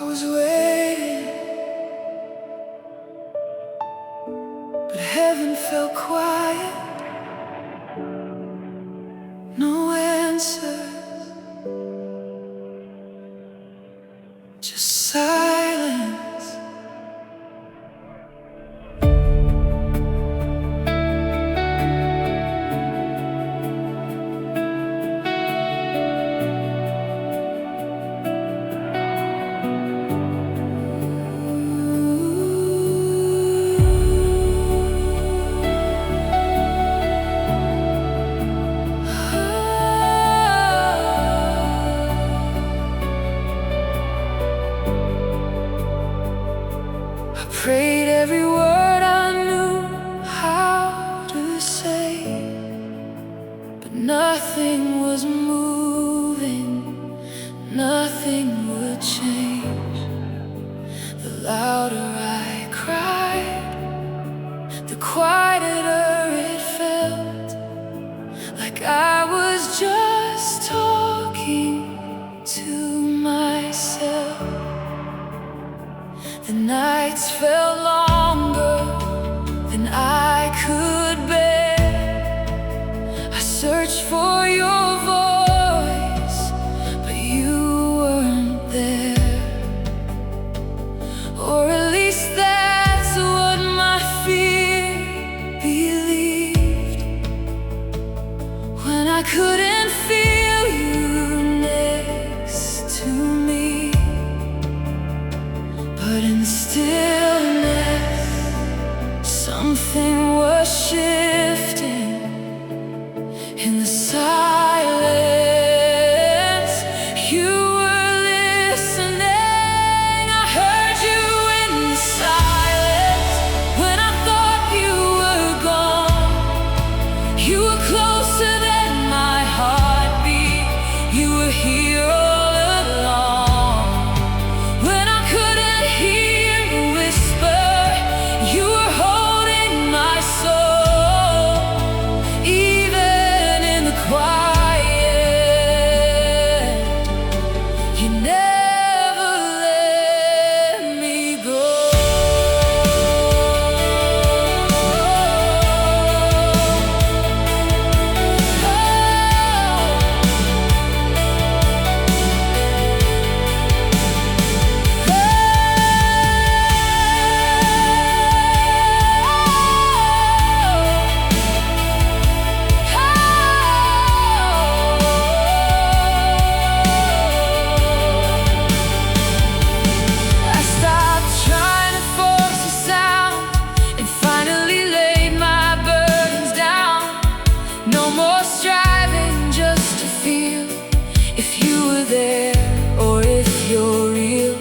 I was waiting, but heaven felt quiet. No answers, just silence. Prayed every word I knew how to say, but nothing was moving, nothing would change. The louder I cried, the quieter it felt, like I was just talking to myself. The nights felt longer than I could bear. I searched for your voice, but you weren't there. Or at least that's what my fear believed. When I couldn't feel you next to me, but in stillness, something was shifting. In the silence, you were listening. I heard you in the silence. When I thought you were gone, you were closer than my heartbeat. You were here all along. When I couldn't hear you whisper, you were holding my soul. Even in the quiet, you never let me go. There, or if you're real.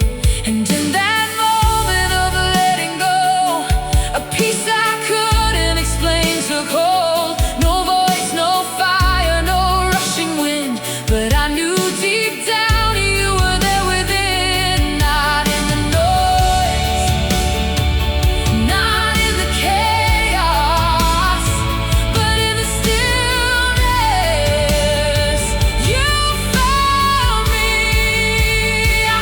And in that moment of letting go, a peace I couldn't explain took hold. No voice, no fire, no rushing wind, but I knew deep down you were there within. Not in the noise, not in the chaos, but in the stillness. You found me. I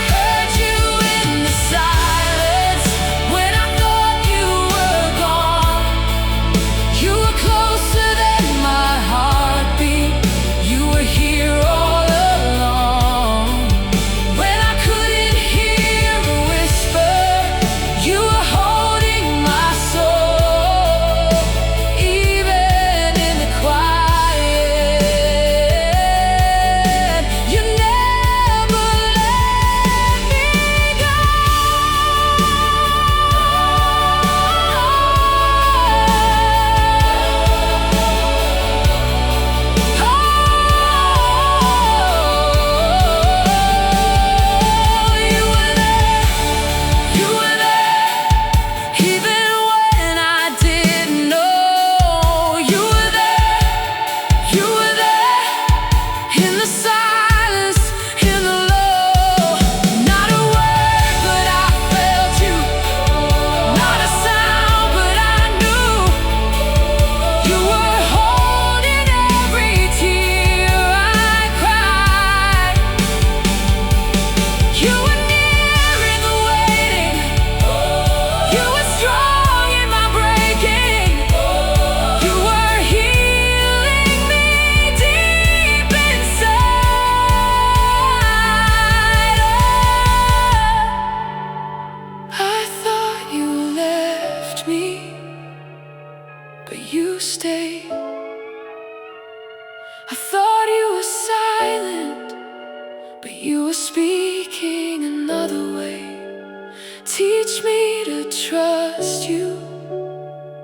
Teach me to trust you.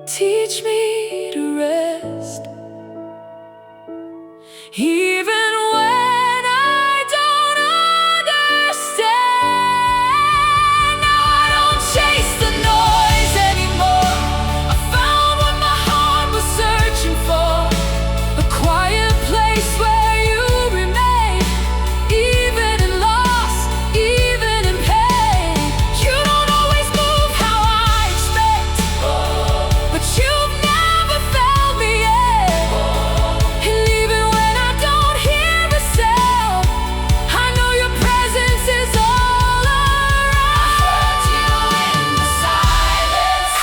Teach me to rest. Even when I don't understand. Now I don't chase the noise anymore. I found what my heart was searching for. A quiet place where you remain. Even in loss, even in pain. You don't always move how I expect, but you've never failed me yet. And even when I don't hear a sound, I know your presence is all around. I heard you in the silence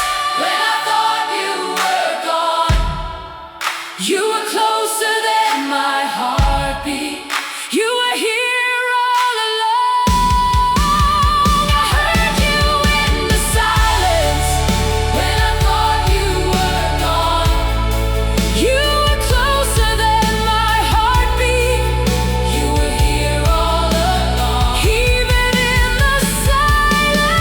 when I thought you were gone. You were closer than my heartbeat. You were here all along. I heard you in the silence when I thought you were gone. You were closer than my heartbeat. You were here all along. Even in the silence,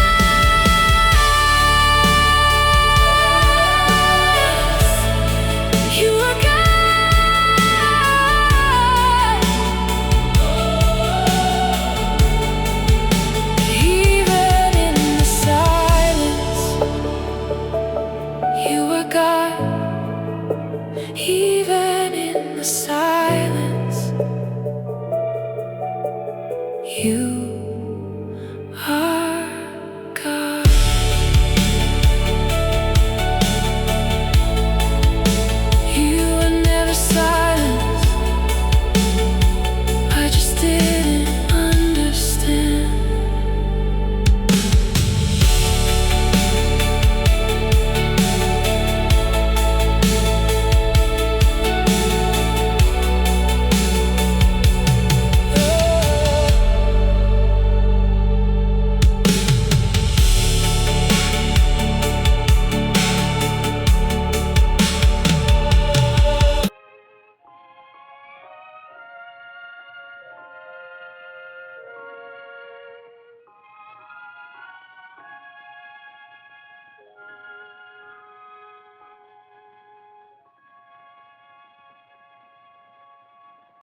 you were God. Even in the silence, you were God. Even in the silence, you